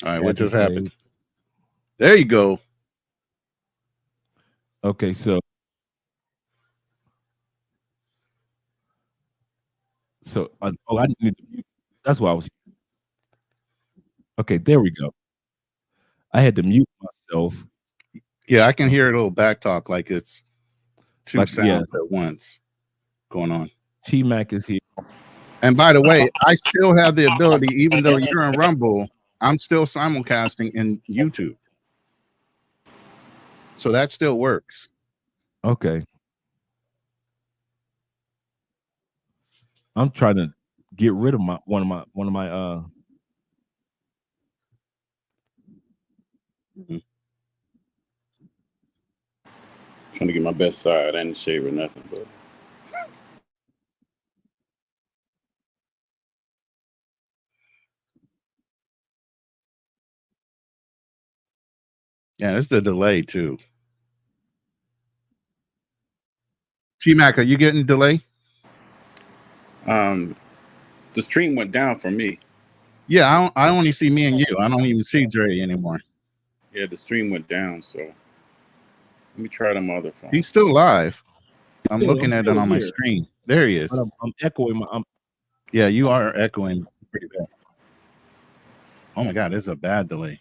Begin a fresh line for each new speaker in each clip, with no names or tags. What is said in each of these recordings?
All right, what just happened? There you go.
Okay, so I need to mute. That's why I was. Okay, there we go. I had to mute myself.
Yeah, I can hear a little back talk like it's two
Like, yeah,
sounds at once going on.
T Mac is here.
And by the way, I still have the ability, even though you're in Rumble, I'm still simulcasting in YouTube. So that still works.
Okay. I'm trying to get rid of one of my
Trying to get my best side. I didn't shave or nothing, but
Yeah, it's the delay too. T-Mac, are you getting delay?
the stream went down for me.
Yeah, I only see me and you. I don't even see Dre anymore.
Yeah, the stream went down, so let me try them other phone.
He's still live. I'm looking at it on my screen. There he is.
But I'm echoing
yeah, you are echoing pretty bad. Oh my God, this is a bad delay.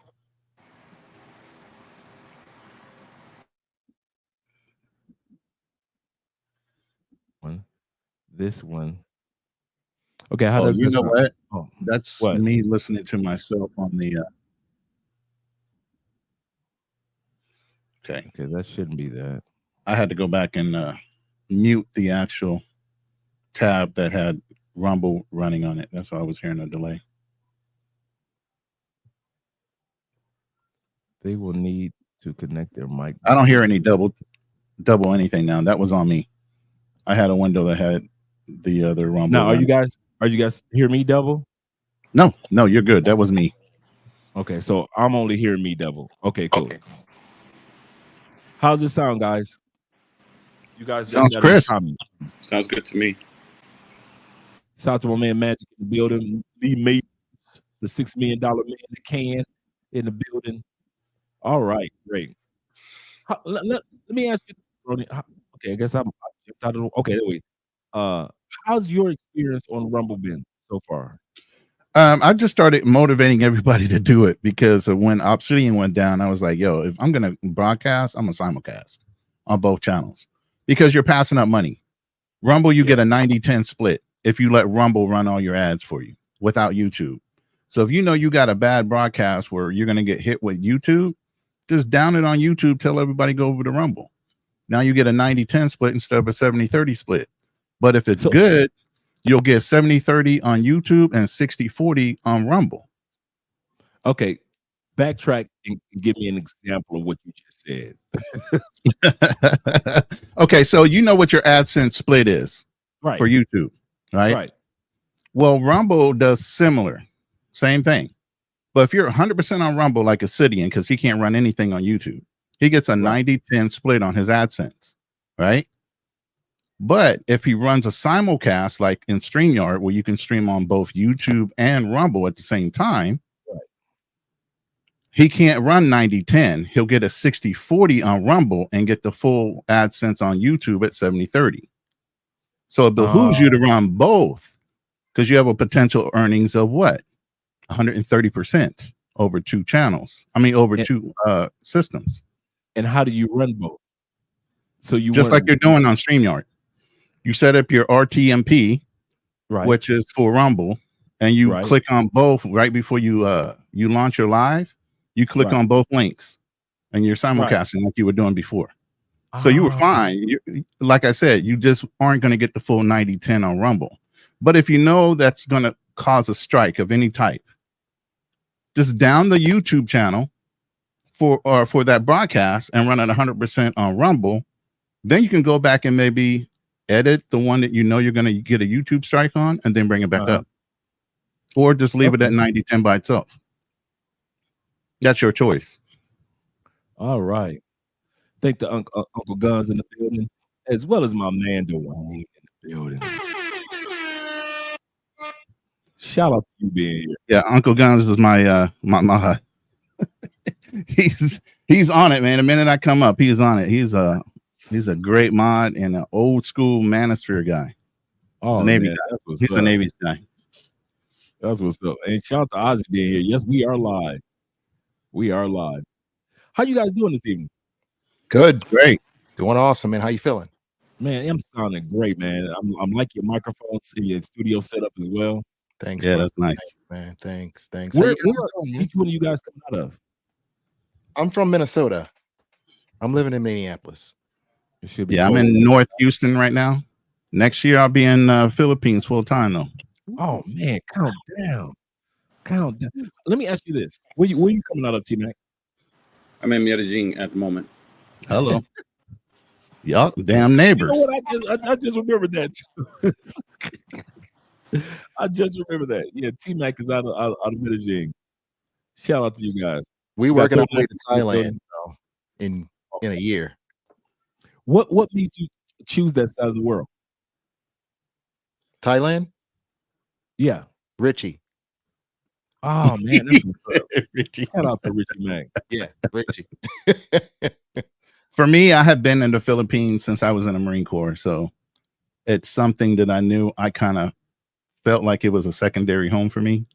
This one. Okay, how does
you
this
know
sound?
what?
Oh,
that's
what?
me listening to myself on the. Okay,
that shouldn't be that.
I had to go back and mute the actual tab that had Rumble running on it. That's why I was hearing a delay.
They will need to connect their mic.
I don't hear any double anything now. That was on me. I had a window that had the other Rumble.
Now, are you guys hear me double?
No, you're good. That was me.
Okay, so I'm only hearing me double. Okay, cool. Okay. How's it sound, guys? You guys
sounds crisp.
Sounds good to me.
Shout out to my man Magic in the building. Lee Mate, the $6 million man that can in the building. All right, great. Let me ask you, Ronin. Okay, I guess I jumped out of. Okay, wait. How's your experience on Rumble been so far?
I just started motivating everybody to do it because when Obsidian went down, I was like, yo, if I'm going to broadcast, I'm going to simulcast on both channels because you're passing up money. Rumble, you get a 90-10 split if you let Rumble run all your ads for you without YouTube. So if you know you got a bad broadcast where you're going to get hit with YouTube, just down it on YouTube, tell everybody go over to Rumble. Now you get a 90-10 split instead of a 70-30 split. But if it's good, you'll get 70-30 on YouTube and 60-40 on Rumble.
Okay. Backtrack and give me an example of what you just
said. Okay, so you know what your AdSense split is for YouTube, right?
Right.
Well, Rumble does similar, same thing. But if you're 100% on Rumble like Obsidian, because he can't run anything on YouTube, he gets a 90-10 split on his AdSense, right? But if he runs a simulcast like in StreamYard, where you can stream on both YouTube and Rumble at the same time, he can't run 90-10. He'll get a 60-40 on Rumble and get the full AdSense on YouTube at 70-30. So it behooves you to run both because you have a potential earnings of what? 130% over two channels. I mean, over two systems.
And how do you run both? So you
just like you're doing on StreamYard. You set up your RTMP, which is for Rumble, and you click on both right before you launch your live. You click on both links, and you're simulcasting like you were doing before. So you were fine. Like I said, you just aren't going to get the full 90-10 on Rumble. But if you know that's going to cause a strike of any type, just down the YouTube channel for that broadcast and run at 100% on Rumble. Then you can go back and maybe edit the one that you know you're going to get a YouTube strike on and then bring it back up. Or just leave it at 90-10 by itself. That's your choice.
All right. Thank the Uncle Guns in the building, as well as my man Dwayne in the building. Shout out to you being here.
Yeah, Uncle Guns is my he's on it, man. The minute I come up, he's on it. He's a great mod and an old school manosphere guy.
Oh,
Navy
man,
guy. He's a Navy guy.
That's what's up. And shout out to Ozzy being here. Yes, we are live. We are live. How you guys doing this evening?
Good.
Great.
Doing awesome, man. How you feeling?
Man, I'm sounding great, man. I'm like your microphones and your studio setup as well.
Thanks.
Yeah,
bro.
that's nice.
Thanks, man. Thanks.
Where
How you guys doing, man?
each one of you guys coming out of?
I'm from Minnesota. I'm living in Minneapolis.
It should be
Yeah, I'm
cold.
in North Houston right now. Next year, I'll be in Philippines full time, though.
Oh, man, count down. Let me ask you this. Where you coming out of, T-Mac?
I'm in Medellin at the moment.
Hello. Y'all damn neighbors.
You know what? I just remembered that too. I just remember that. Yeah, T-Mac is out of Medellin. Shout out to you guys.
We working our way to
Thailand.
Thailand so, in a year.
What made you choose that side of the world?
Thailand?
Yeah.
Richie.
Oh man, that's what's up. Richie. Shout out to Richie Mack.
Yeah, Richie.
For me, I have been in the Philippines since I was in the Marine Corps, so it's something that I knew I kind of felt like it was a secondary home for me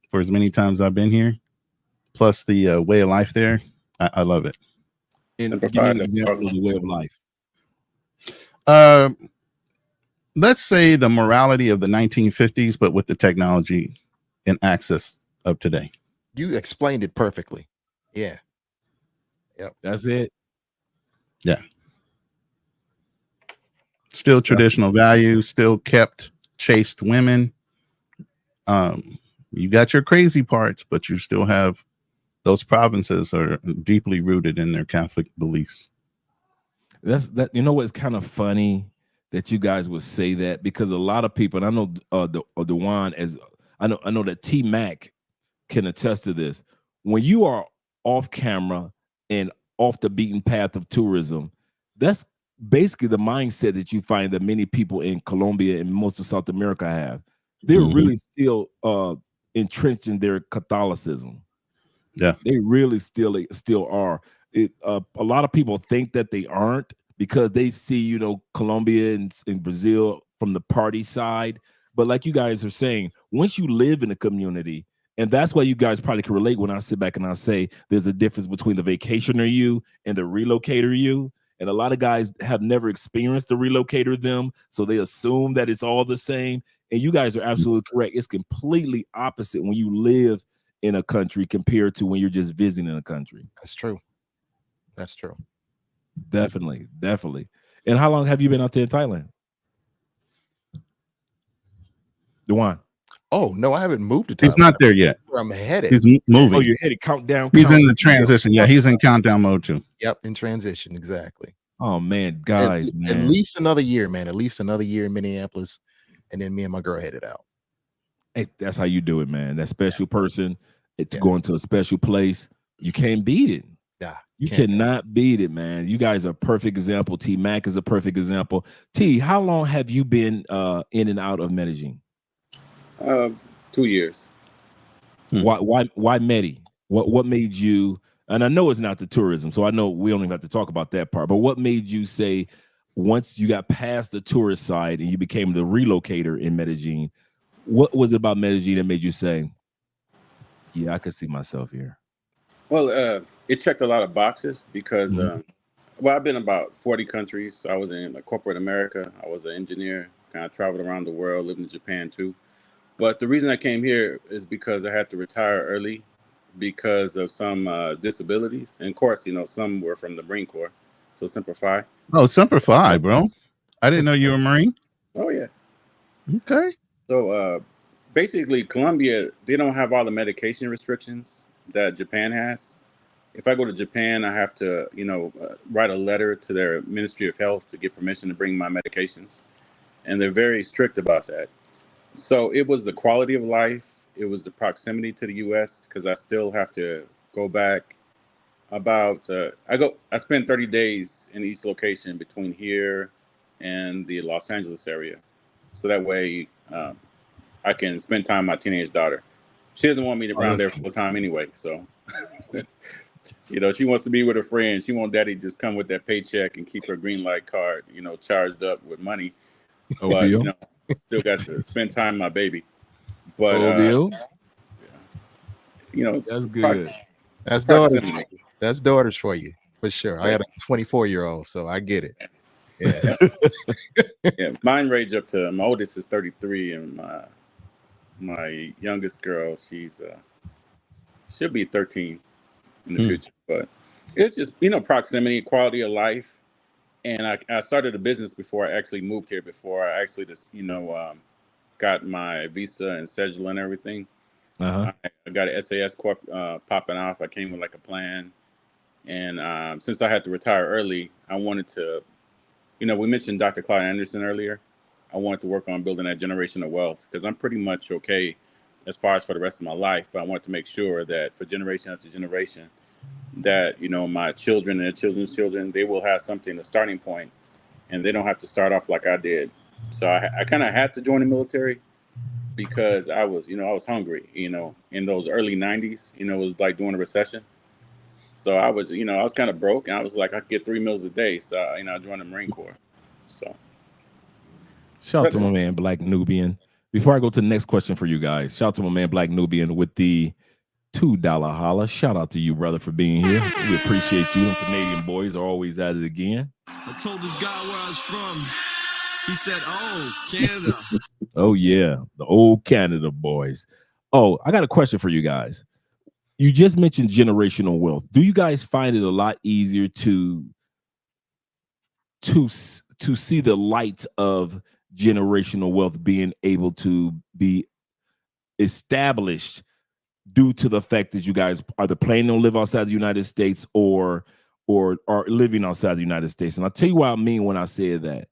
for as many times I've been here. Plus the way of life there, I love it.
And give me an example of the way of life.
Let's say the morality of the 1950s, but with the technology and access of today.
You explained it perfectly. Yeah. Yep.
That's it.
Yeah. Still traditional values, still kept chaste women. You got your crazy parts, but you still have those provinces are deeply rooted in their Catholic beliefs.
You know what's kind of funny that you guys would say that, because a lot of people, and I know Dewan, as I know that T-Mac can attest to this. When you are off camera and off the beaten path of tourism, that's basically the mindset that you find that many people in Colombia and most of South America have. They're really still entrenched in their Catholicism.
Yeah,
they really still are. A lot of people think that they aren't because they see, Colombia and Brazil from the party side. But like you guys are saying, once you live in a community, and that's why you guys probably can relate when I sit back and I say there's a difference between the vacationer you and the relocator you. And a lot of guys have never experienced the relocator them, so they assume that it's all the same. And you guys are absolutely correct. It's completely opposite when you live in a country compared to when you're just visiting a country.
That's true. That's true.
Definitely. And how long have you been out there in Thailand? Dewan?
Oh, no, I haven't moved to Thailand.
He's not there yet.
Where I'm headed.
He's moving.
Oh, you're headed. Countdown.
He's in the transition. Yeah, he's in countdown mode too.
Yep, in transition. Exactly.
Oh, man, guys,
At least another year, man. At least another year in Minneapolis. And then me and my girl headed out.
Hey, that's how you do it, man. That special person, it's going to a special place. You can't beat it.
Yeah,
you cannot beat it, man. You guys are a perfect example. T-Mac is a perfect example. T, how long have you been in and out of Medellin?
2 years.
Why Medi? What made you? And I know it's not the tourism, so I know we don't even have to talk about that part. But what made you say once you got past the tourist side and you became the relocator in Medellin? What was it about Medellin that made you say, "Yeah, I could see myself here"?
Well, it checked a lot of boxes because, I've been about 40 countries. I was in corporate America. I was an engineer, kind of traveled around the world, lived in Japan too. But the reason I came here is because I had to retire early because of some disabilities. And of course, some were from the Marine Corps. So Semper Fi.
Oh, Semper Fi, bro. I didn't know you were a Marine.
Oh, yeah.
Okay.
So basically, Colombia, they don't have all the medication restrictions that Japan has. If I go to Japan, I have to, write a letter to their Ministry of Health to get permission to bring my medications. And they're very strict about that. So it was the quality of life. It was the proximity to the U.S. because I still have to go back about, I spend 30 days in each location between here and the Los Angeles area. So that way I can spend time with my teenage daughter. She doesn't want me around there full time anyway. So You know, she wants to be with her friends. She wants daddy to just come with that paycheck and keep her green light card, you know, charged up with money. But, you know, still got to spend time with my baby. But, you know,
that's good.
That's daughters. That's daughters for you, for sure. I had a 24-year-old, so I get it. Yeah.
Yeah, mine range up to, my oldest is 33, and my youngest girl, she'll be 13 in the future. But it's just, you know, proximity, quality of life. And I started a business before I actually moved here, before I actually just, you know, got my visa and schedule and everything. I got an SAS corp popping off. I came with like a plan. And since I had to retire early, I wanted to, you know, we mentioned Dr. Claude Anderson earlier. I wanted to work on building that generational wealth, because I'm pretty much okay as far as for the rest of my life. But I want to make sure that for generation after generation, that, you know, my children and their children's children, they will have something, a starting point, and they don't have to start off like I did. So I kind of had to join the military because I was, you know, I was hungry, you know, in those early 90s, you know, it was like during a recession. So I was, you know, I was kind of broke, and I was like, I could get 3 meals a day. So, you know, I joined the Marine Corps. So
shout out to my man, Black Nubian. Before I go to the next question for you guys, shout out to my man, Black Nubian, with the $2 holla. Shout out to you, brother, for being here. We appreciate you. Them Canadian boys are always at it again.
I told this guy where I was from. He said, oh, Canada.
Oh, yeah. The old Canada boys. Oh, I got a question for you guys. You just mentioned generational wealth. Do you guys find it a lot easier to see the light of generational wealth being able to be established due to the fact that you guys are planning on live outside the United States or are living outside the United States? And I'll tell you what I mean when I say that.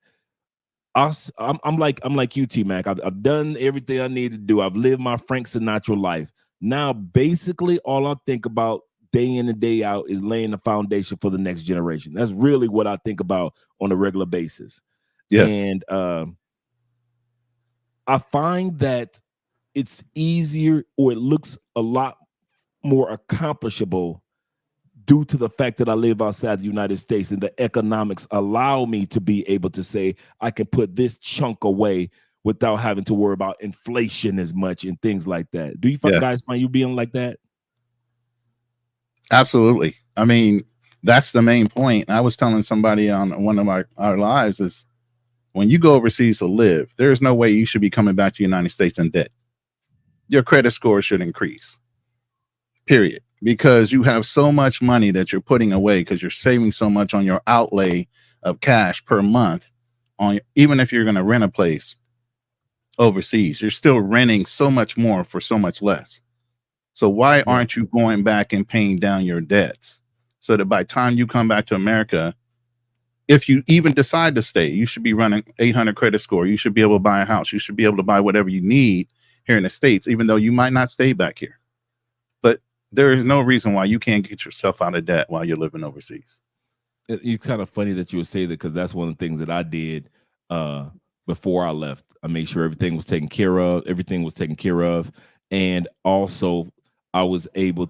I'm like you, T-Mac. I've done everything I need to do. I've lived my Frank Sinatra life. Now, basically, all I think about day in and day out is laying the foundation for the next generation. That's really what I think about on a regular basis.
Yes.
And I find that it's easier, or it looks a lot more accomplishable due to the fact that I live outside the United States, and the economics allow me to be able to say, I can put this chunk away without having to worry about inflation as much and things like that. Do you guys find you being like that?
Absolutely. I mean, that's the main point. I was telling somebody on one of our lives is, when you go overseas to live, there's no way you should be coming back to the United States in debt. Your credit score should increase, period. Because you have so much money that you're putting away, because you're saving so much on your outlay of cash per month. Even if you're going to rent a place overseas, you're still renting so much more for so much less. So why aren't you going back and paying down your debts, so that by the time you come back to America, if you even decide to stay, you should be running 800 credit score. You should be able to buy a house. You should be able to buy whatever you need here in the States, even though you might not stay back here. But there is no reason why you can't get yourself out of debt while you're living overseas.
It's kind of funny that you would say that, because that's one of the things that I did before I left. I made sure everything was taken care of. And also I was able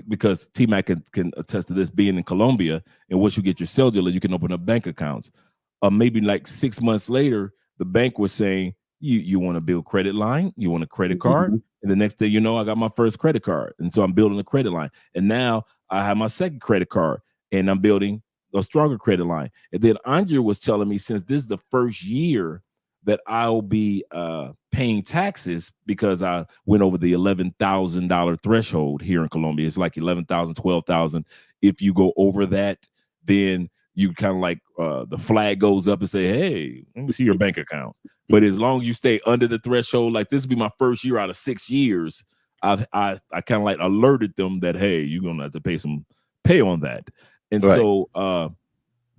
because T-Mac can attest to this, being in Colombia, and once you get your cellular, you can open up bank accounts. Maybe like 6 months later, the bank was saying, you want to build credit line, you want a credit card. And the next thing you know, I got my first credit card. And so I'm building a credit line. And now I have my second credit card, and I'm building a stronger credit line. And then Andre was telling me, since this is the first year that I'll be paying taxes, because I went over the $11,000 threshold here in Colombia. It's like 11,000, 12,000. If you go over that, then you kind of like the flag goes up and say, hey, let me see your bank account. But as long as you stay under the threshold, like this will be my first year out of 6 years, I kind of like alerted them that, hey, you're gonna have to pay on that. And so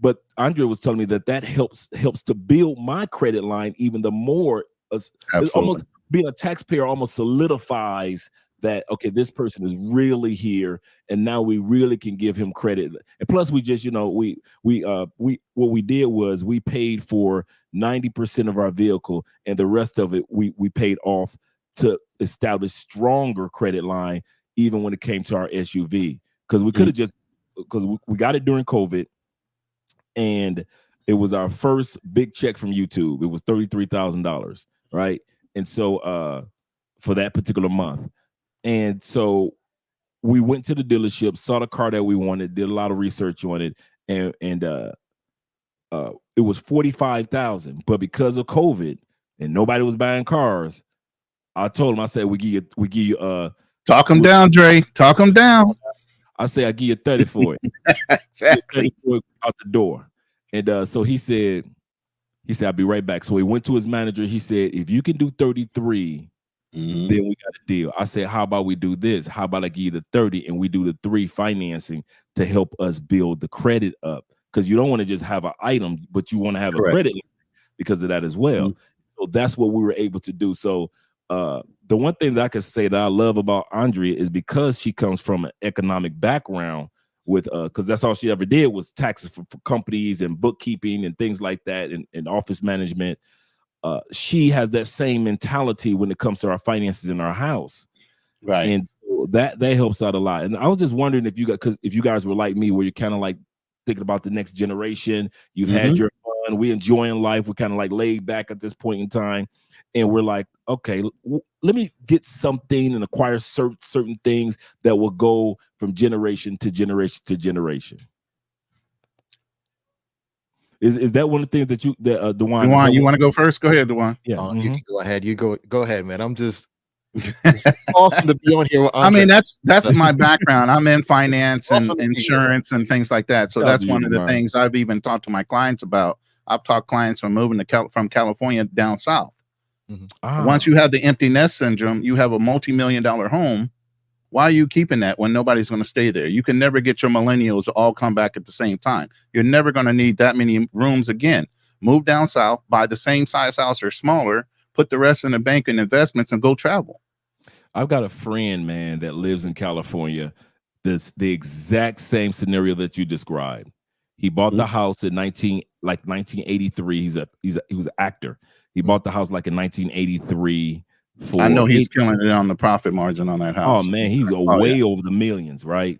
but Andre was telling me that helps to build my credit line even the more. It's almost being a taxpayer almost solidifies that, okay, this person is really here, and now we really can give him credit. And plus, we just, we what we did was we paid for 90% of our vehicle, and the rest of it we paid off to establish stronger credit line, even when it came to our SUV, because we could have just because we got it during COVID, and it was our first big check from YouTube. It was $33,000, right? And so for that particular month, and so we went to the dealership, saw the car that we wanted, did a lot of research on it, and it was $45,000. But because of COVID and nobody was buying cars, I told him, I said, we give you
talk them down, Dre. Talk them down.
I say I give you 30 for it.
Exactly.
Out the door. And so he said, I'll be right back. So he went to his manager. He said, if you can do 33, then we got a deal. I said, how about we do this? How about I give you the 30 and we do the 3 financing to help us build the credit up? Because you don't want to just have an item, but you want to have a credit because of that as well. So that's what we were able to do. So the one thing that I could say that I love about Andrea is because she comes from an economic background with because that's all she ever did was taxes for companies and bookkeeping and things like that and office management. She has that same mentality when it comes to our finances in our house,
right?
And so that helps out a lot. And I was just wondering if you guys were like me, where you're kind of like thinking about the next generation. You've had your fun. We're enjoying life. We're kind of like laid back at this point in time, and we're like, okay, let me get something and acquire certain things that will go from generation to generation to generation. Is that one of the things that Dewan,
you want to go first? Go ahead, Dewan.
Yeah,
you can go ahead. You go ahead, man. I'm just it's awesome to be on here with Andre.
I mean, that's my background. I'm in finance and insurance and things like that. So that's one of the things I've even talked to my clients about. I've taught clients from moving from California down south. Once you have the empty nest syndrome, you have a multi-million-dollar home. Why are you keeping that when nobody's going to stay there? You can never get your millennials to all come back at the same time. You're never going to need that many rooms again. Move down south, buy the same size house or smaller, put the rest in the bank and investments, and go travel.
I've got a friend, man, that lives in California. That's the exact same scenario that you described. He bought the house in 1983. He was an actor. He bought the house like in 1983.
I know he's killing it on the profit margin on that house.
Oh man, he's way over the millions, right?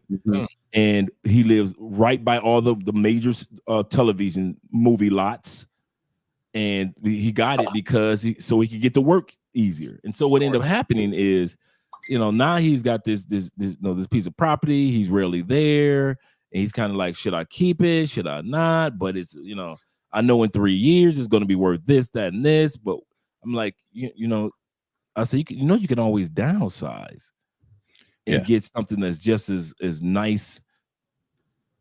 And he lives right by all the major television movie lots. And he got it because so he could get to work easier. And so what ended up happening is, now he's got this piece of property. He's rarely there. And he's kind of like, should I keep it? Should I not? But it's, I know in 3 years it's going to be worth this, that, and this. But I'm like, I say, you can always downsize and get something that's just as nice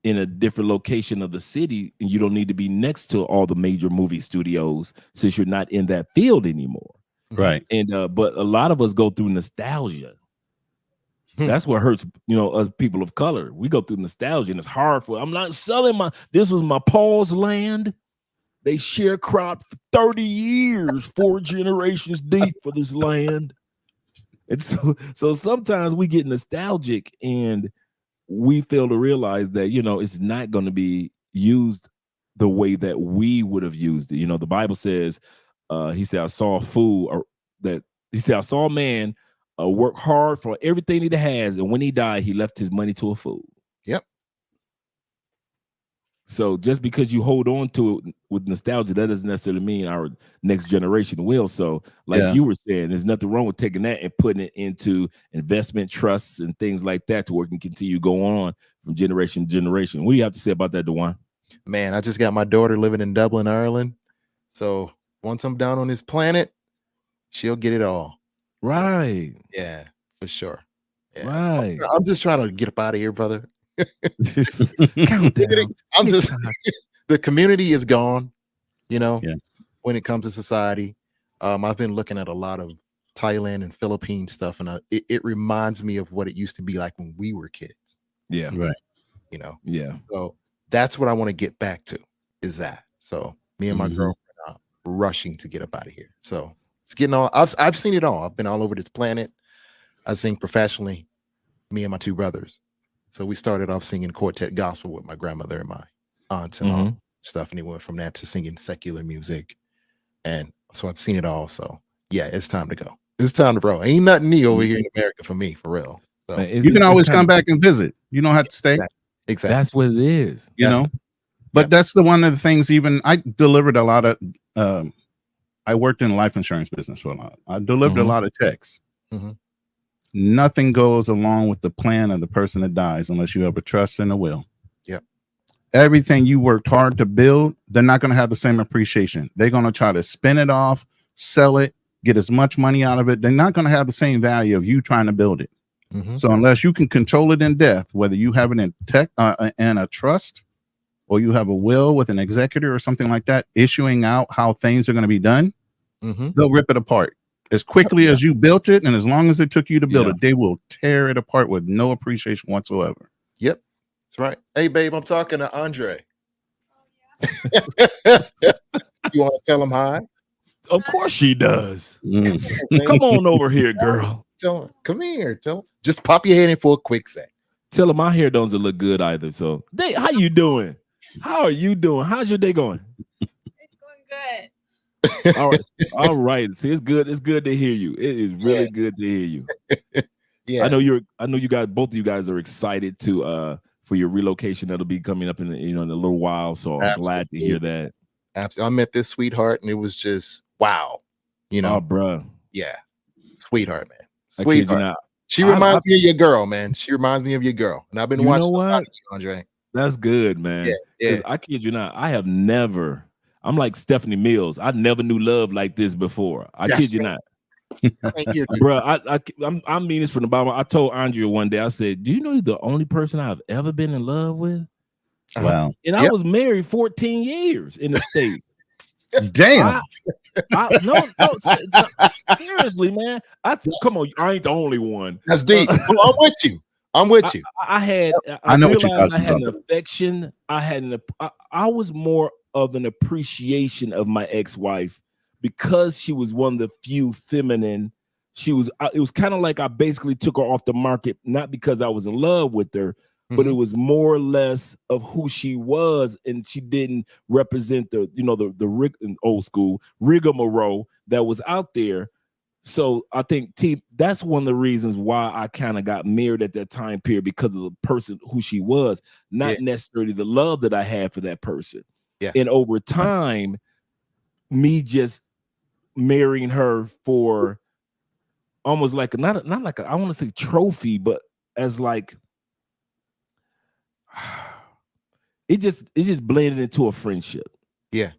in a different location of the city, and you don't need to be next to all the major movie studios since you're not in that field anymore.
Right.
And but a lot of us go through nostalgia. That's what hurts, us people of color. We go through nostalgia, and it's hard I'm not selling this was my Paul's land. They sharecropped for 30 years, 4 generations deep for this land. And so sometimes we get nostalgic and we fail to realize that, it's not going to be used the way that we would have used it. The Bible says, he said, I saw a man work hard for everything he has. And when he died, he left his money to a fool.
Yep.
So just because you hold on to it with nostalgia, that doesn't necessarily mean our next generation will. So like you were saying, there's nothing wrong with taking that and putting it into investment trusts and things like that to where it can continue going on from generation to generation. What do you have to say about that, Dewan?
Man, I just got my daughter living in Dublin, Ireland. So once I'm down on this planet, she'll get it all.
Right.
Yeah, for sure. Yeah.
Right.
So I'm just trying to get up out of here, brother.
Count down.
I'm just the community is gone, when it comes to society. I've been looking at a lot of Thailand and Philippine stuff, and it reminds me of what it used to be like when we were kids.
Yeah.
Right.
Yeah.
So that's what I want to get back to, is that. So me and my girlfriend are rushing to get up out of here. So it's getting all I've seen it all. I've been all over this planet. I sing professionally, me and my 2 brothers. So we started off singing quartet gospel with my grandmother and my aunts and all stuff. And we went from that to singing secular music. And so I've seen it all. So yeah, it's time to go. It's time to bro. Ain't nothing new over here in America for me, for real. So
you can always come back and visit. You don't have to stay.
Exactly.
That's what it is.
You know, but that's the one of the things. Even I delivered a lot of. I worked in the life insurance business for a lot. I delivered a lot of checks. Nothing goes along with the plan of the person that dies unless you have a trust and a will.
Yep.
Everything you worked hard to build, they're not going to have the same appreciation. They're going to try to spin it off, sell it, get as much money out of it. They're not going to have the same value of you trying to build it. So unless you can control it in death, whether you have it in a trust or you have a will with an executor or something like that, issuing out how things are going to be done, they'll rip it apart. As quickly as you built it, and as long as it took you to build it, they will tear it apart with no appreciation whatsoever.
Yep, that's right. Hey, babe, I'm talking to Andre. You want to tell him hi?
Of course she does. Come on over here, girl.
Tell him, come here. Tell him. Just pop your head in for a quick sec.
Tell him my hair doesn't look good either. So, how you doing? How are you doing? How's your day going?
It's going good.
All right. See, it's good. It's good to hear you. It is really good to hear you.
Yeah.
I know you guys, both of you guys are excited to for your relocation that'll be coming up in in a little while. So I'm glad to hear that.
Absolutely. I met this sweetheart and it was just wow. You know,
oh, bro.
Yeah. Sweetheart, man.
Sweetheart.
She reminds me of your girl, man. She reminds me of your girl. And I've been watching
what?
You, Andre.
That's good, man.
Yeah.
I kid you not. I have never. I'm like Stephanie Mills. I never knew love like this before. I kid you not. Bro, I mean this from the bottom. I told Andrea one day, I said, do you know you're the only person I've ever been in love with?
Wow.
And I was married 14 years in the States.
Damn.
No, seriously, man. Come on, I ain't the only one.
That's deep. I'm with you. I'm with you.
I realized I had an affection. I was more of an appreciation of my ex-wife because she was one of the few feminine. It was kind of like I basically took her off the market, not because I was in love with her, but it was more or less of who she was, and she didn't represent the old school rigmarole that was out there. So I think that's one of the reasons why I kind of got married at that time period, because of the person who she was, not necessarily the love that I had for that person.
Yeah.
And over time, me just marrying her for almost like not like I want to say trophy, but as like it just blended into a friendship.
Yeah.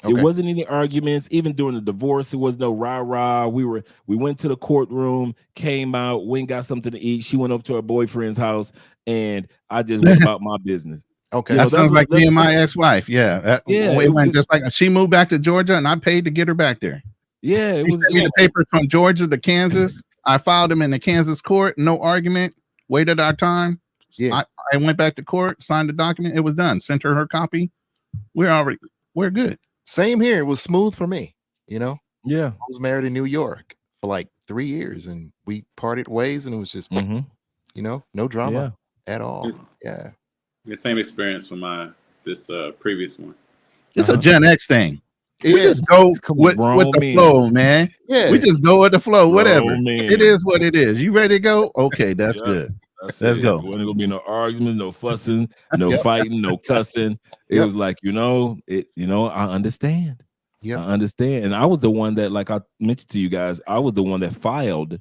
Okay.
It wasn't any arguments. Even during the divorce, it was no rah-rah. We went to the courtroom, came out, went and got something to eat. She went up to her boyfriend's house, and I just went about my business.
Okay.
That sounds like me and my ex-wife. Yeah. It went just like she moved back to Georgia, and I paid to get her back there.
Yeah.
She sent me the papers from Georgia to Kansas. I filed them in the Kansas court. No argument. Waited our time.
Yeah.
I went back to court, signed the document. It was done. Sent her copy. We're good.
Same here. It was smooth for me.
Yeah.
I was married in New York for like 3 years, and we parted ways, and it was just, no drama at all. Yeah.
The same experience from this previous one.
It's a Gen X thing. We just go with the flow, man.
Yeah.
We just go with the flow, whatever.
Man.
It is what it is. You ready to go? Okay, that's good. Let's go.
There wasn't gonna be no arguments, no fussing, no fighting, no cussing. It was like, I understand.
Yeah,
I understand. And I was the one that, like I mentioned to you guys, I was the one that filed.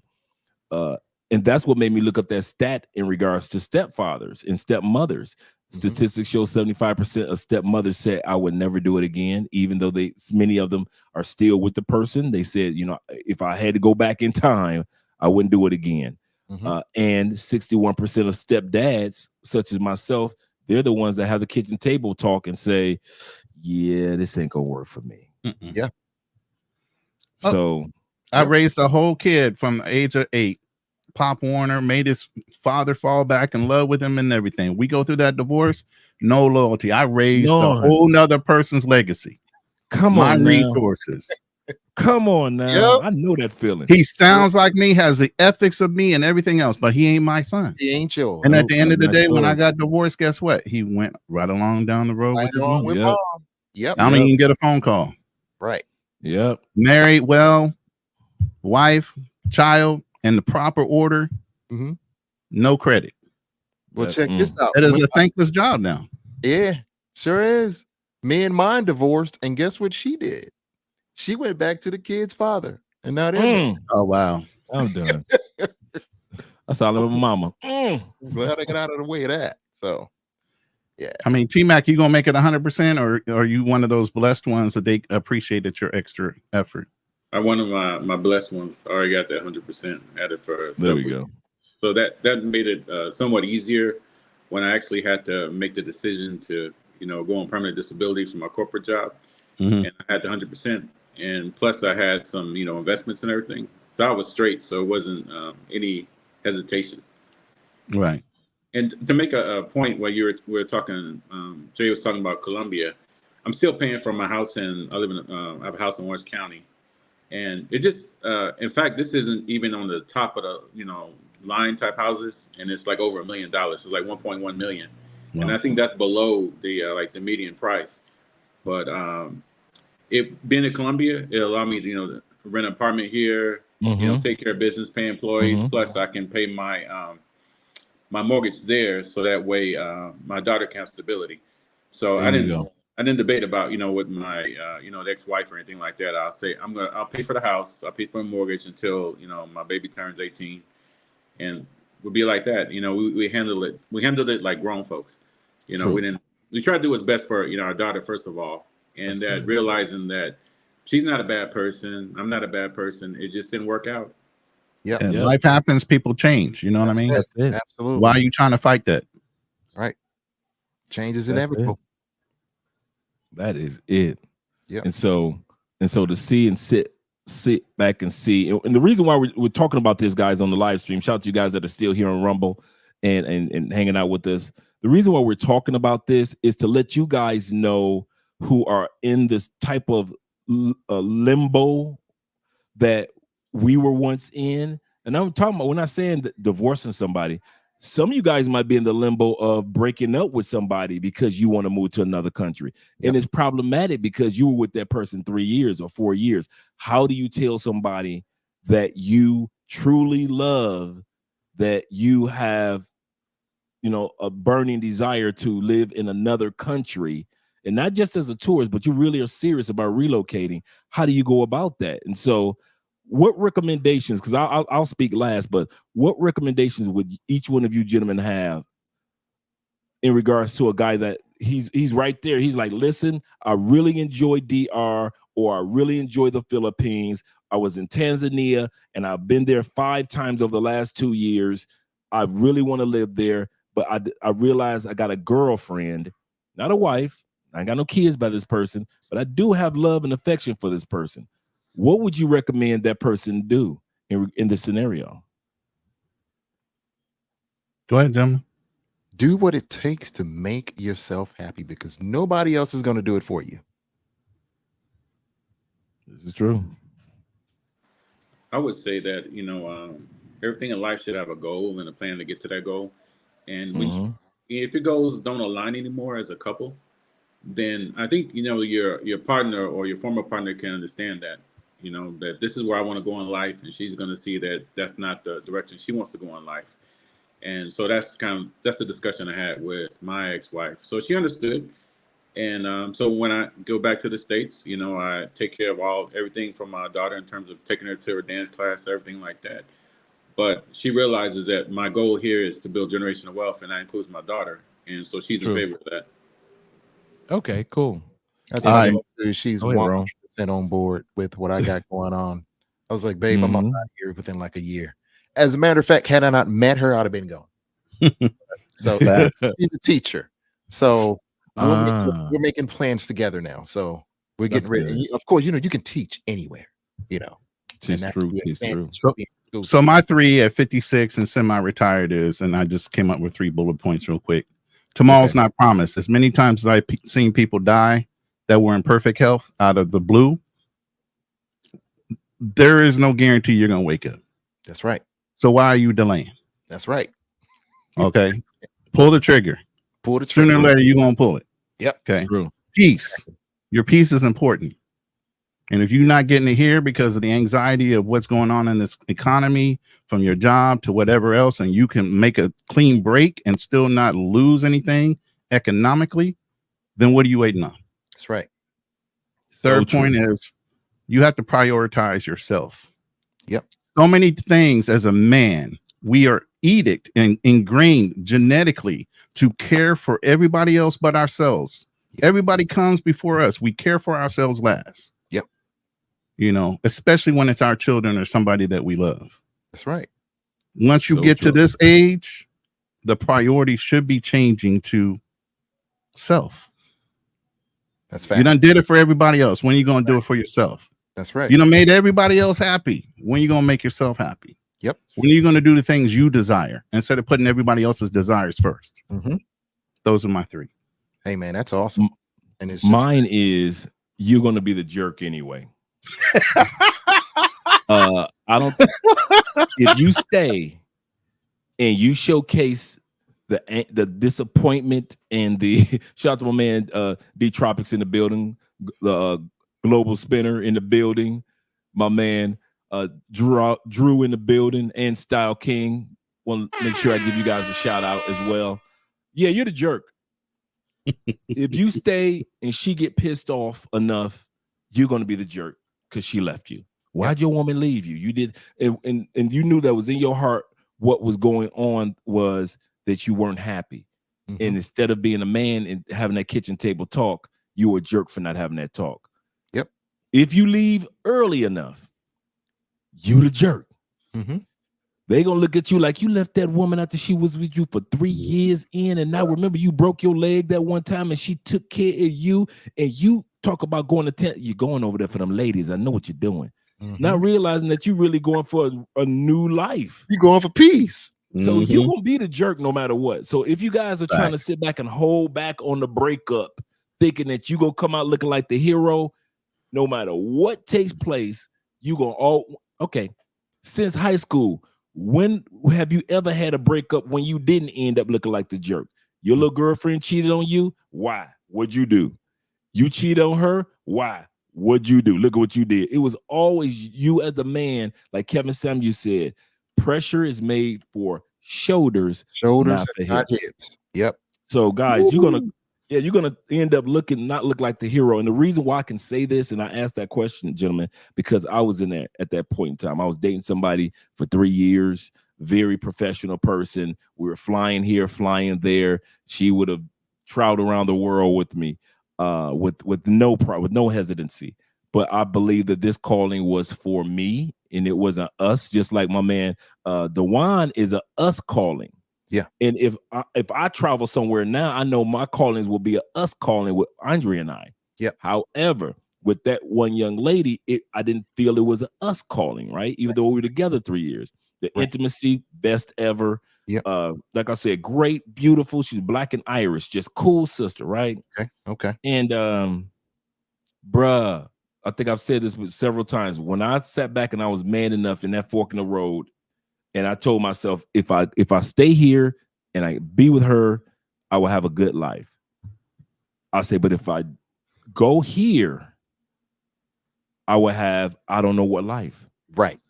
And that's what made me look up that stat in regards to stepfathers and stepmothers. Statistics show 75% of stepmothers said I would never do it again, even though many of them are still with the person. They said, if I had to go back in time, I wouldn't do it again. And 61% of stepdads, such as myself, they're the ones that have the kitchen table talk and say, yeah, this ain't gonna work for me.
Yeah.
So
I raised a whole kid from the age of 8. Pop Warner made his father fall back in love with him and everything. We go through that divorce, no loyalty. I raised a whole nother person's legacy.
My
resources.
Come on now. I know that feeling.
He sounds like me, has the ethics of me and everything else, but he ain't my son.
He ain't yours.
And at the end of the day, when I got divorced, guess what? He went right along down the road with his mom.
Yep.
I don't even get a phone call.
Right.
Yep.
Married, wife, child, in the proper order. No credit.
Well, check this out.
It is a thankless job now.
Yeah, sure is. Me and mine divorced, and guess what she did? She went back to the kid's father, and now they're married.
Oh wow,
I'm done. That's all of my mama.
Glad I got out of the way of that. So, yeah.
I mean, T-Mac, you gonna make it 100%, or are you one of those blessed ones that they appreciated your extra effort?
One of my blessed ones already got that 100% added for us.
There we go.
So that made it somewhat easier when I actually had to make the decision to, go on permanent disability from my corporate job, and I had the 100%, and plus I had some, investments and everything, so I was straight. So it wasn't any hesitation.
Right.
And to make a point where we were talking, Jay was talking about Columbia. I'm still paying for my house, and I have a house in Orange County, and it just, in fact, this isn't even on the top of the, line type houses, and it's like over $1 million. It's like 1.1 million, and I think that's below the like the median price. But it being in Columbia, it allowed me to rent an apartment here, take care of business, pay employees. Plus, I can pay my my mortgage there, so that way my daughter can have stability. So I didn't debate about with my the ex-wife or anything like that. I'll say I'll pay for the house, I'll pay for the mortgage until my baby turns 18, and we'll be like that. We handled it like grown folks. We try to do what's best for our daughter first of all, and that realizing that she's not a bad person, I'm not a bad person. It just didn't work out.
Yeah, and life happens. People change. You know what I mean?
That's it.
Absolutely.
Why are you trying to fight that?
Right. Change is inevitable.
That is it.
Yeah.
And so to see and sit back and see, and the reason why we're talking about this, guys, on the live stream, shout out to you guys that are still here on Rumble and hanging out with us. The reason why we're talking about this is to let you guys know who are in this type of limbo that we were once in. And I'm talking about, we're not saying that divorcing somebody. Some of you guys might be in the limbo of breaking up with somebody because you want to move to another country. And it's problematic because you were with that person 3 years or 4 years. How do you tell somebody that you truly love, that you have, a burning desire to live in another country, and not just as a tourist, but you really are serious about relocating? How do you go about that? And so what recommendations, because I'll speak last, but what recommendations would each one of you gentlemen have in regards to a guy that he's right there? He's like, listen, I really enjoy DR, or I really enjoy the Philippines. I was in Tanzania and I've been there 5 times over the last 2 years. I really want to live there, but I realized I got a girlfriend, not a wife. I ain't got no kids by this person, but I do have love and affection for this person. What would you recommend that person do in this scenario?
Go ahead, gentlemen.
Do what it takes to make yourself happy, because nobody else is going to do it for you.
This is true.
I would say that, everything in life should have a goal and a plan to get to that goal. And when if your goals don't align anymore as a couple, then I think, your partner or your former partner can understand that, that this is where I want to go in life. And she's going to see that that's not the direction she wants to go in life. And so that's the discussion I had with my ex-wife. So she understood. And so when I go back to the States, I take care of everything from my daughter in terms of taking her to her dance class, everything like that. But she realizes that my goal here is to build generational wealth, and that includes my daughter. And so she's in favor of that.
Okay, cool.
That's she's 100% on board with what I got going on. I was like, babe, I'm out here within like a year. As a matter of fact, had I not met her, I'd have been gone. So she's a teacher. So we're making plans together now. So we're getting ready. Of course, you can teach anywhere,
It's true. It's true.
So my 3 at 56 and semi-retired is, and I just came up with 3 bullet points real quick. Tomorrow's not promised. As many times as I've seen people die that were in perfect health out of the blue, there is no guarantee you're going to wake up.
That's right.
So why are you delaying?
That's right.
Okay. Pull the trigger.
Pull the trigger.
Sooner or later, you're going to pull it.
Yep.
Okay.
True.
Peace. Your peace is important. And if you're not getting it here because of the anxiety of what's going on in this economy, from your job to whatever else, and you can make a clean break and still not lose anything economically, then what are you waiting on?
That's right.
Third point is you have to prioritize yourself.
Yep.
So many things as a man, we are edict and ingrained genetically to care for everybody else but ourselves. Yep. Everybody comes before us. We care for ourselves last.
Yep.
You know, especially when it's our children or somebody that we love.
That's right.
Once you get to this age, the priority should be changing to self.
That's fact.
You done did it for everybody else. When are you going to do it for yourself?
That's right.
You done made everybody else happy. When are you going to make yourself happy?
Yep.
When are you going to do the things you desire instead of putting everybody else's desires first?
Mm-hmm.
Those are my three.
Hey, man, that's awesome. And it's
mine is you're going to be the jerk anyway. I don't. If you stay and you showcase the disappointment and the shout out to my man D Tropics in the building, Global Spinner in the building, my man Drew in the building, and Style King. Want to make sure I give you guys a shout out as well. Yeah, you're the jerk. If you stay and she get pissed off enough, you're going to be the jerk because she left you. Why'd your woman leave you? You did, and you knew that was in your heart. What was going on was that you weren't happy. Mm-hmm. And instead of being a man and having that kitchen table talk, you were a jerk for not having that talk.
Yep.
If you leave early enough, you the jerk.
Mm-hmm.
They gonna look at you like you left that woman after she was with you for 3 years in, and now remember you broke your leg that one time and she took care of you, and you talk about going to tent. You're going over there for them ladies. I know what you're doing. Mm-hmm. Not realizing that you're really going for a new life.
You're going for peace.
So you're gonna be the jerk no matter what. So if you guys are trying to sit back and hold back on the breakup, thinking that you gonna come out looking like the hero, no matter what takes place, you gonna okay. Since high school, when have you ever had a breakup when you didn't end up looking like the jerk? Your little girlfriend cheated on you. Why? What'd you do? You cheated on her. Why? What'd you do? Look at what you did. It was always you as a man, like Kevin Samuel said. Pressure is made for shoulders, not for hips.
Yep.
So guys, you're gonna end up not look like the hero. And the reason why I can say this, and I asked that question, gentlemen, because I was in there at that point in time. I was dating somebody for 3 years, very professional person. We were flying here, flying there. She would have traveled around the world with me, with no hesitancy. But I believe that this calling was for me, and it was us, just like my man Dewan is a us calling.
Yeah. And
if I travel somewhere now, I know my callings will be a us calling with Andre and I.
Yeah.
However, with that one young lady, I didn't feel it was a us calling, right? Even though we were together 3 years. The intimacy, best ever.
Yeah.
Like I said, great, beautiful. She's Black and Irish, just cool sister, right?
Okay.
And bruh, I think I've said this several times. When I sat back and I was man enough in that fork in the road, and I told myself, if I stay here and I be with her, I will have a good life. I say, but if I go here, I will have, I don't know what life.
Right.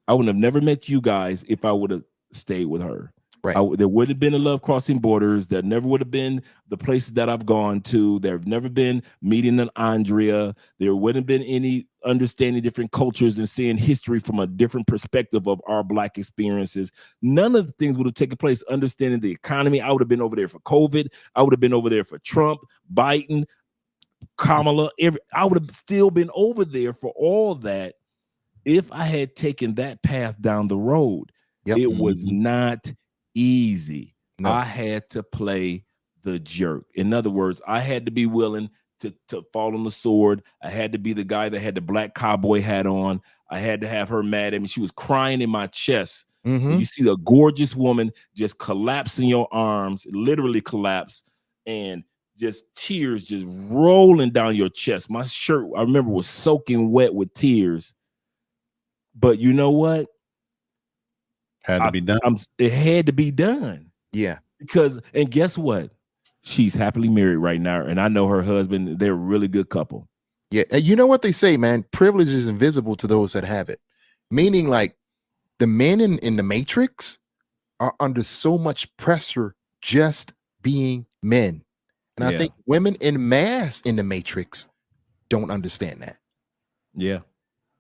I would have never met you guys if I would have stayed with her.
Right.
There would have been a love crossing borders. There never would have been the places that I've gone to. There have never been meeting an Andrea. There wouldn't have been any understanding different cultures and seeing history from a different perspective of our Black experiences. None of the things would have taken place. Understanding the economy. I would have been over there for COVID. I would have been over there for Trump, Biden, Kamala. I would have still been over there for all that if I had taken that path down the road.
Yep.
It was not easy.
No.
I had to play the jerk. In other words, I had to be willing to fall on the sword. I had to be the guy that had the black cowboy hat on. I had to have her mad at me. She was crying in my chest.
Mm-hmm.
You see the gorgeous woman just collapse in your arms, literally collapse, and just tears just rolling down your chest. My shirt, I remember, was soaking wet with tears. But you know what?
Had to be done.
It had to be done.
Yeah.
Because, and guess what? She's happily married right now. And I know her husband, they're a really good couple.
Yeah, and you know what they say, man? Privilege is invisible to those that have it. Meaning, like the men in the Matrix are under so much pressure just being men, and I think women in mass in the Matrix don't understand that.
Yeah.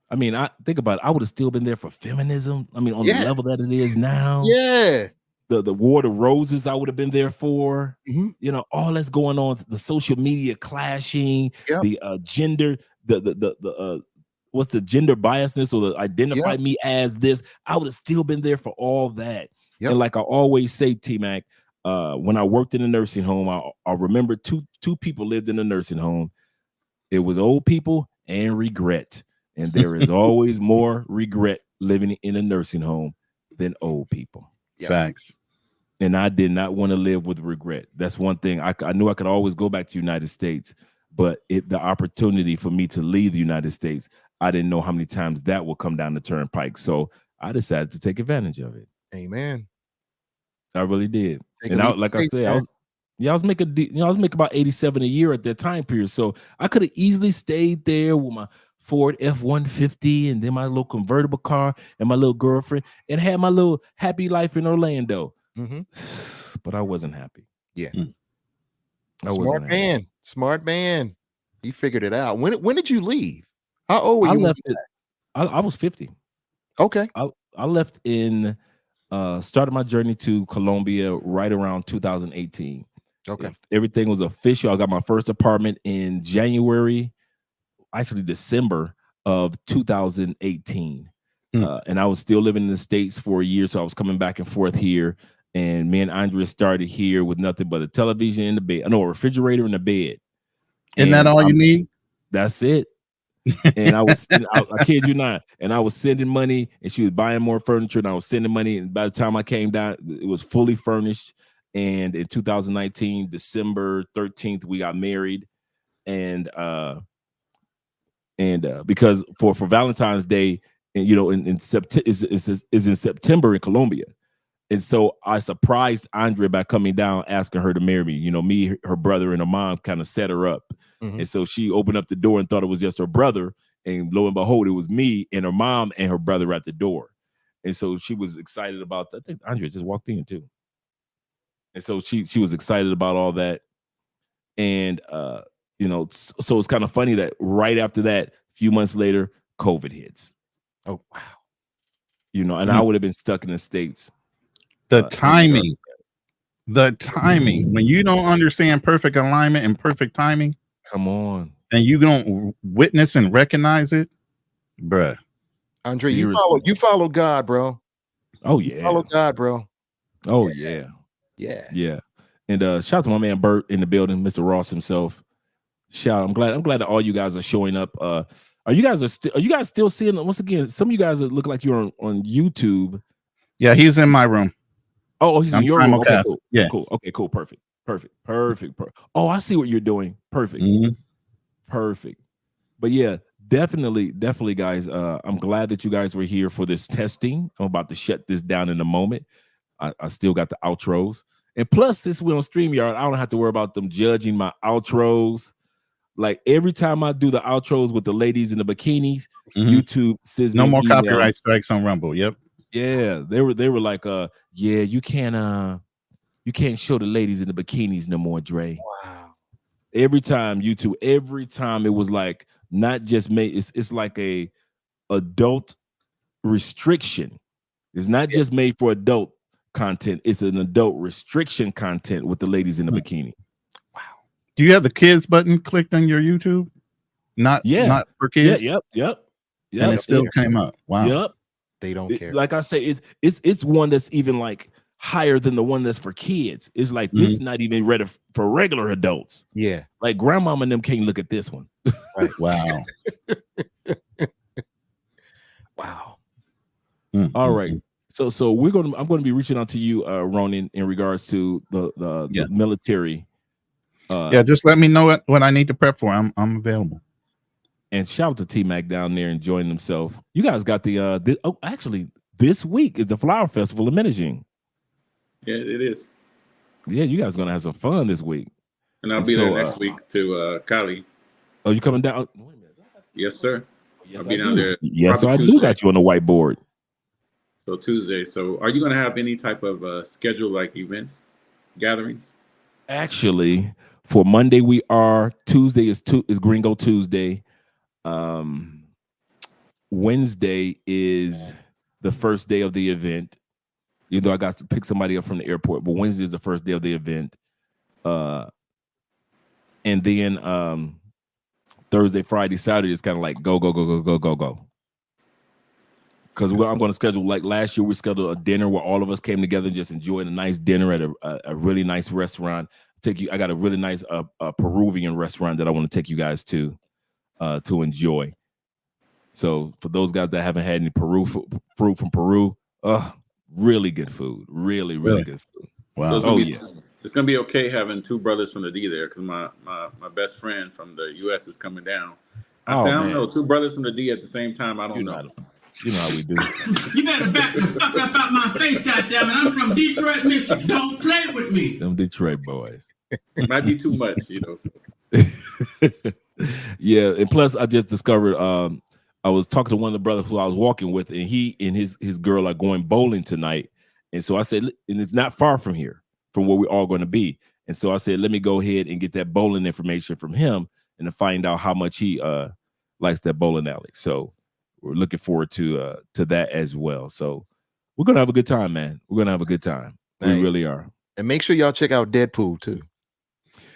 I mean, I think about it. I would have still been there for feminism. I mean, on the level that it is now.
Yeah.
The War of Roses, I would have been there for. You know, all that's going on. The social media clashing, the gender, the what's the gender biasness or the identify me as this. I would have still been there for all that. And like I always say, T-Mac, when I worked in a nursing home, I remember two people lived in a nursing home. It was old people and regret. And there is always more regret living in a nursing home than old people.
Facts.
And I did not want to live with regret. That's one thing. I knew I could always go back to the United States, but the opportunity for me to leave the United States, I didn't know how many times that would come down the turnpike. So I decided to take advantage of it.
Amen.
I really did. And like I said, I was making about 87 a year at that time period. So I could have easily stayed there with my Ford F-150 and then my little convertible car and my little girlfriend and had my little happy life in Orlando. But I wasn't happy.
Yeah.
I
Smart man. He figured it out. When did you leave? How old were you?
I was 50.
Okay.
I left in started my journey to Colombia right around 2018.
Okay.
Everything was official. I got my first apartment in December of 2018. And I was still living in the States for a year. So I was coming back and forth here. And me and Andrea started here with nothing but a television in the bed. A refrigerator in the bed.
Isn't that all you need?
That's it. And I was, I kid you not. And I was sending money and she was buying more furniture and I was sending money. And by the time I came down, it was fully furnished. And in 2019, December 13th, we got married. And because for Valentine's Day, and in September is in September in Colombia. And so I surprised Andrea by coming down, asking her to marry me. Me, her brother, and her mom kind of set her up. And so she opened up the door and thought it was just her brother. And lo and behold, it was me and her mom and her brother at the door. And so she was excited about that. I think Andrea just walked in too. And so she was excited about all that. And, so it's kind of funny that right after that, a few months later, COVID hits.
Oh, wow.
And I would have been stuck in the States.
The timing, when you don't understand perfect alignment and perfect timing,
come on,
and you don't witness and recognize it, bruh.
Andre, you follow God, bro.
Oh yeah,
follow God, bro.
Oh yeah. And shout out to my man Bert in the building, Mr. Ross himself. I'm glad that all you guys are showing up. Are you guys still seeing? Once again, some of you guys look like you're on YouTube.
Yeah, he's in my room.
Oh, he's in your room. Okay, cool.
Yeah,
cool. Okay, cool. Perfect. Oh, I see what you're doing. Perfect. Perfect. But yeah, definitely, guys. I'm glad that you guys were here for this testing. I'm about to shut this down in a moment. I still got the outros, and plus, since we're on StreamYard, I don't have to worry about them judging my outros. Like every time I do the outros with the ladies in the bikinis, YouTube says
no more copyright strikes on Rumble. Yep.
Yeah, they were like, yeah, you can't show the ladies in the bikinis no more, Dre.
Wow.
Every time it was like not just made. It's like a adult restriction. It's not just made for adult content. It's an adult restriction content with the ladies in the bikini.
Wow.
Do you have the kids button clicked on your YouTube? Not for kids.
Yep.
And it still came up. Wow.
Yep.
They don't care.
Like I say, it's one that's even like higher than the one that's for kids. It's like this is not even ready for regular adults.
Yeah.
Like grandmama and them can't look at this one.
Right. Wow.
Wow.
All right. So I'm going to be reaching out to you, Ronin, in regards to the military.
Just let me know what I need to prep for. I'm available.
And shout out to T-Mac down there enjoying himself. You guys got actually this week is the Flower Festival in Medellin.
Yeah, it is.
Yeah, you guys are gonna have some fun this week.
And I'll be there next week to Cali.
Oh, you coming down?
Yes, sir.
Yes,
I'll be down there.
Yes, so I
Tuesday.
do got you on the whiteboard.
So Tuesday. So are you going to have any type of schedule like events, gatherings?
Actually, for Monday we are. Tuesday is Gringo Tuesday. Wednesday is the first day of the event. Even though I got to pick somebody up from the airport, but Wednesday is the first day of the event. And then Thursday, Friday, Saturday is kind of like go. Because I'm going to schedule, like last year, we scheduled a dinner where all of us came together and just enjoyed a nice dinner at a really nice restaurant. I got a really nice Peruvian restaurant that I want to take you guys to enjoy. So for those guys that haven't had any fruit from Peru, really good food. Really good food.
Wow.
So it's gonna be okay having two brothers from the D there, because my best friend from the US is coming down. I don't know, two brothers from the D at the same time. I don't know.
You know how we do.
You better back the fuck up out my face, goddammit. I'm from Detroit, Michigan. Don't play with me.
Them Detroit boys.
Might be too much, you know. So.
Yeah, and plus I just discovered I was talking to one of the brothers who I was walking with, and he and his girl are going bowling tonight. And so I said, and it's not far from here, from where we're all going to be. And so I said, let me go ahead and get that bowling information from him and to find out how much he likes that bowling alley. So we're looking forward to that as well. So we're gonna have a good time, man. We're gonna have a good time. Nice. We really are.
And make sure y'all check out Deadpool too.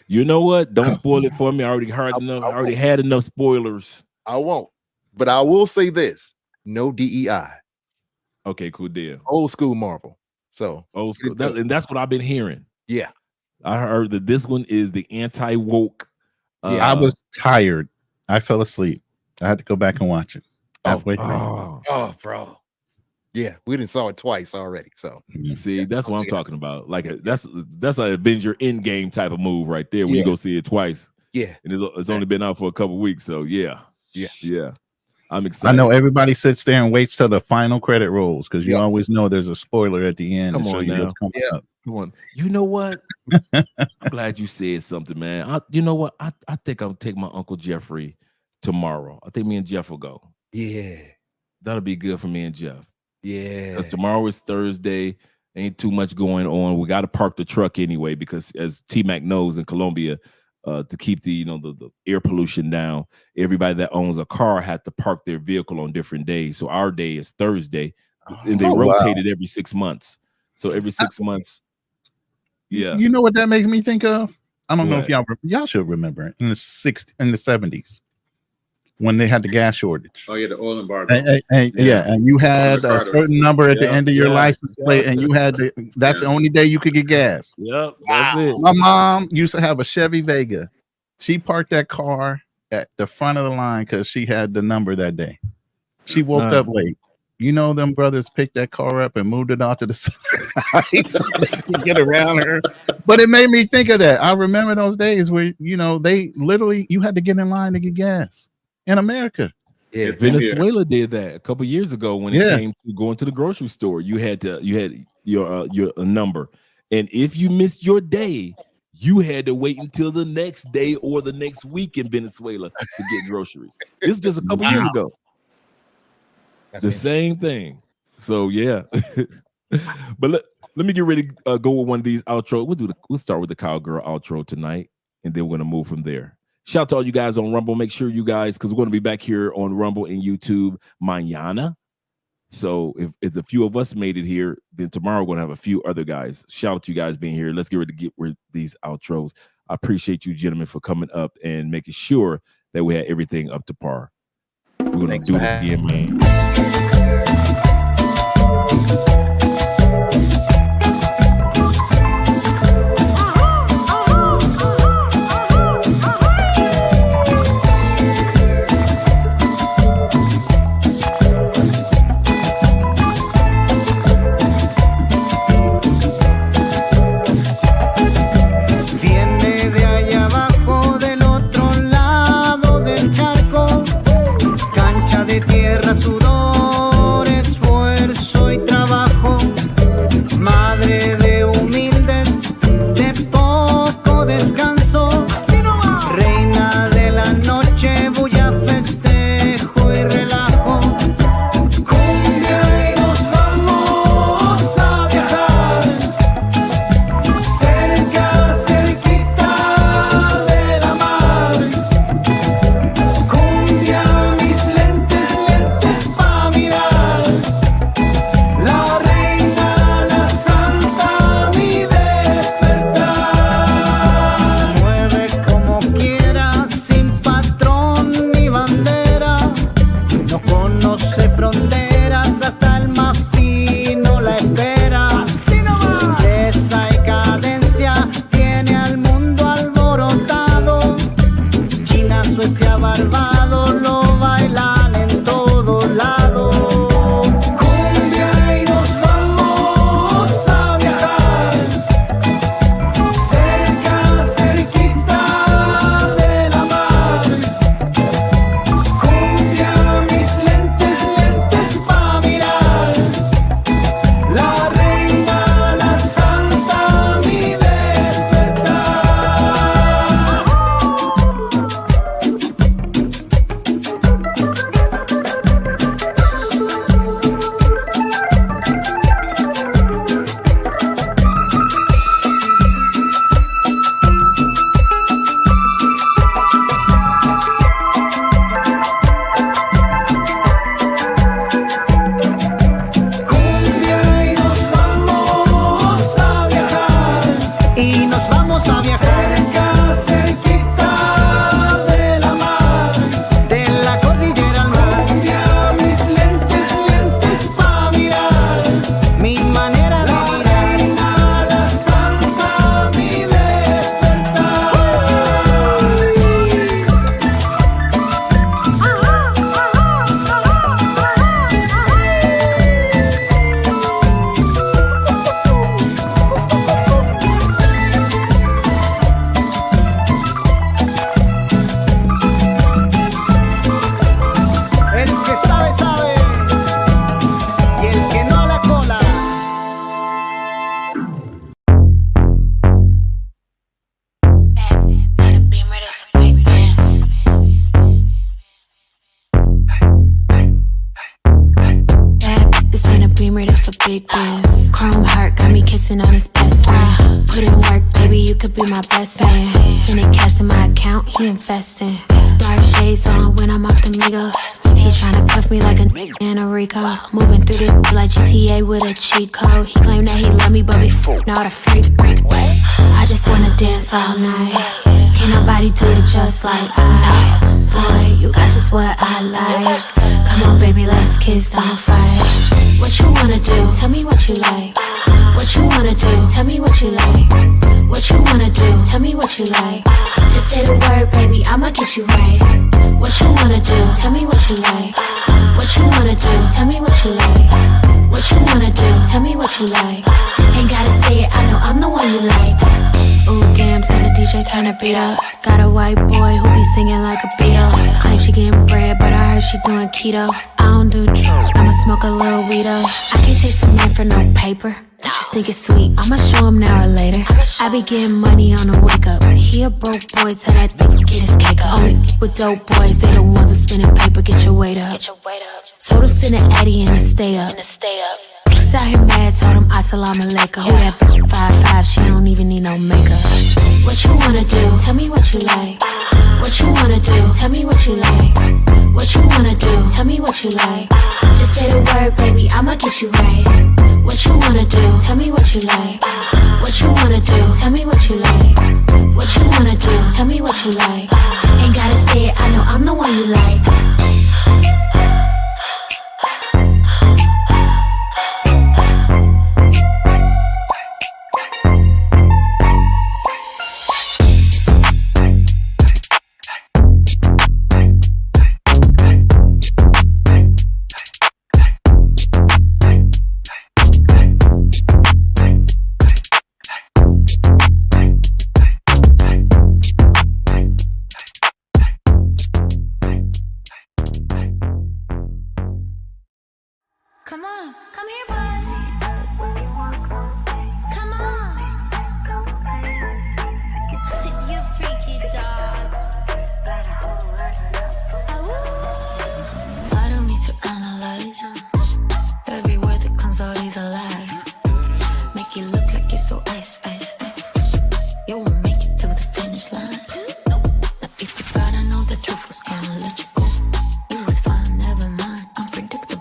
You know what? Don't spoil it for me. I already heard enough. I already had enough spoilers.
I won't. But I will say this: no DEI.
Okay, cool deal.
Old school Marvel. So
old school, and that's what I've been hearing.
Yeah,
I heard that this one is the anti-woke.
I was tired. I fell asleep. I had to go back and watch it. Halfway through.
Oh, bro. Yeah, we didn't saw it twice already. So
see, that's what I'm talking about. Like that's an Avenger Endgame type of move right there. When you go see it twice.
Yeah,
and it's only been out for a couple weeks. So yeah. I'm excited.
I know everybody sits there and waits till the final credit rolls because you always know there's a spoiler at the end.
Come on now.
Up.
Come on. You know what? I'm glad you said something, man. You know what? I think I'll take my Uncle Jeffrey tomorrow. I think me and Jeff will go.
Yeah.
That'll be good for me and Jeff.
Yeah.
Because tomorrow is Thursday. Ain't too much going on. We got to park the truck anyway because as T-Mac knows in Colombia, to keep the air pollution down, everybody that owns a car had to park their vehicle on different days. So our day is Thursday, and they rotate it every 6 months. So every 6 months, yeah.
You know what that makes me think of? I don't know if y'all should remember it in the 70s when they had the gas shortage.
Oh yeah, the oil embargo.
And you had a certain number at the end of your license plate, and you had that's the only day you could get gas.
Yep, that's it.
My mom used to have a Chevy Vega. She parked that car at the front of the line because she had the number that day. She woke up late. You know, them brothers picked that car up and moved it off to the side to get around her. But it made me think of that. I remember those days where, they literally, you had to get in line to get gas in America.
Yeah,
Venezuela did that a couple years ago when it came to going to the grocery store. You had your number. And if you missed your day, you had to wait until the next day or the next week in Venezuela to get groceries. This was just a couple years ago. That's the same thing. So yeah. But let me get ready to go with one of these outro. We'll start with the cowgirl outro tonight, and then we're gonna move from there. Shout out to all you guys on Rumble. Make sure you guys, because we're going to be back here on Rumble and YouTube mañana. So if a few of us made it here, then tomorrow we're going to have a few other guys. Shout out to you guys being here. Let's get ready to get rid of these outros. I appreciate you gentlemen for coming up and making sure that we had everything up to par. We're going to do this again, man.
Sudor, esfuerzo y trabajo. calle, cerca, cerquita de la mar, de la cordillera al mar. Colombia, mis lentes, lentes pa' mirar, mi manera de mirar, la salva mi despertar. El que sabe, sabe, y el que no la cola.
This ain't a beamer, this a big dance. Chrome heart got me kissing on his best friend. Put in work, baby, you could be my best man. Sending cash to my account, he investing. Dark shades on when I'm off the Migos. He tryna cuff me like a in a Rico. Moving through this like GTA with a cheat code. He claimed that he love me, but before not a freak. I just wanna dance all night. Can't nobody do it just like I. Boy, you got just what I like. Come on, baby, let's kiss, don't fight. What you wanna do? Tell me what you like. What you wanna do? Tell me what you like. What you wanna do? Tell me what you like. Just say the word, baby, I'ma get you right. What you wanna do? Tell me what you like. What you wanna do? Tell me what you like. What you wanna do? Tell me what you like. Ain't gotta say it, I know I'm the one you like. Ooh, damn, so the DJ turn the beat up. Got a white boy who be singing like a Beatle. Claim she getting bread, but I heard she doing keto. I don't do drugs, I'ma smoke a little weedo. I can't chase a man for no paper. I just think it's sweet, I'ma show him now or later. I be getting money on the wake up. He a broke boy, tell that get his cake up. Only with dope boys, they the ones who spinning paper, get your weight up. Told him send an Addy and to stay up. She's out here mad, told him assalamu alaikum. Who that 5'5", she don't even need no makeup. What you wanna do? Tell me what you like. What you wanna do? Tell me what you like. What you wanna do? Tell me what you like. Just say the word, baby, I'ma get you right. What you wanna do? Tell me what you like. What you wanna do? Tell me what you like. What you wanna do? Tell me what you like. Ain't gotta say it, I know I'm the one you like.
Come on, come here, boy. Come on. You freaky dog. I don't need to analyze. Every word that comes out is a lie. Make it look like it's so ice, ice, ice. You won't make it to the finish line. Now if you gotta know the truth, was gonna let you go. It was fine, never mind, unpredictable.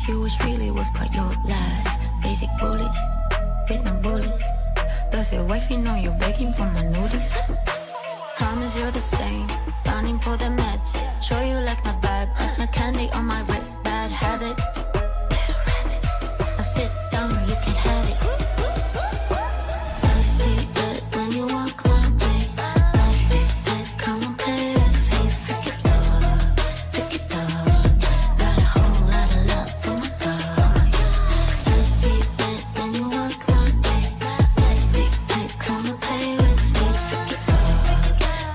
You wish really was part your life. Basic bullets, with no bullets. Does your wifey know you're begging for my notice? Promise you're the same, running for the meds. Show you like my vibe, that's my candy on my wrist. Bad habits, little rabbit. Now sit down, you can have it. I see it when you walk my way. Nice big head, come and play with me. Freak it dog, freak it dog. Got a whole lot of love for my dog. I see it when you walk my way. Nice big head, come and play with me. Freak it dog,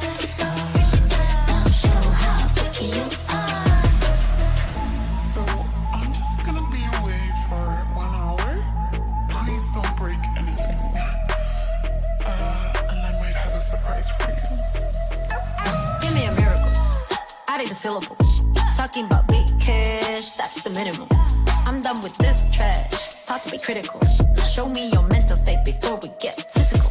freak it dog. Now show how freaky you are.
So I'm just gonna be away for 1 hour. Please don't break anything. And I might have a surprise for you.
Give me a miracle. I need a syllable. Talking about big cash, that's the minimum. I'm done with this trash. Thought to be critical. Show me your mental state before we get physical.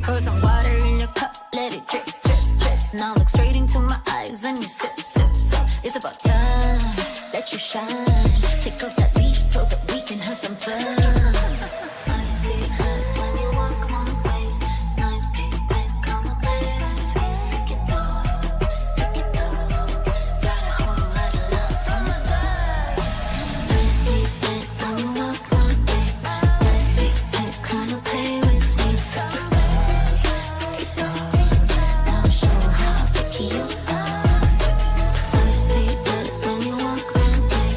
Pour some water in your cup, let it drip, drip, drip. Now look straight into my eyes, then you sip, sip, sip. It's about time. shine. Take off that leash so that we can have some fun. I see it when you walk my way. Nice big bed, come and play with me. Pick it up, got a whole lot of love from my vibe. I see it when you walk my way. Nice big bed, come and play with me. Pick it up, now show how freaky you are. I see it when you walk my way.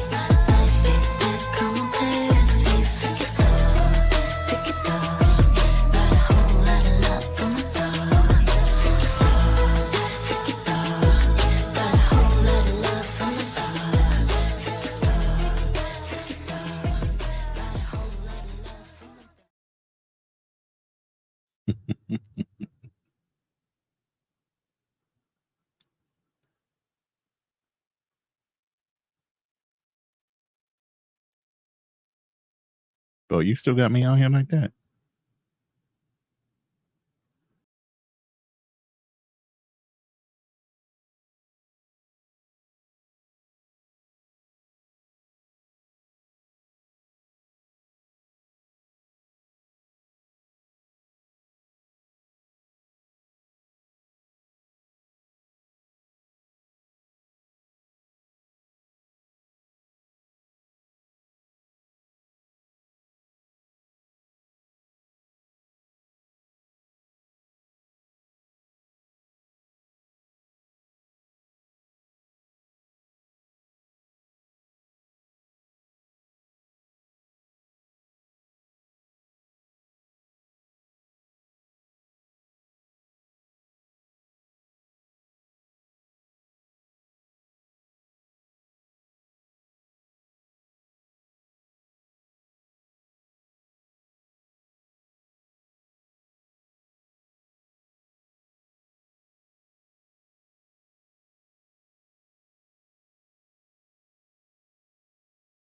Nice big bed, come and play with me. Pick it up, got a whole lot of love from my vibe. Pick it up, got a whole lot of love from my vibe.
Oh, you still got me out here like that?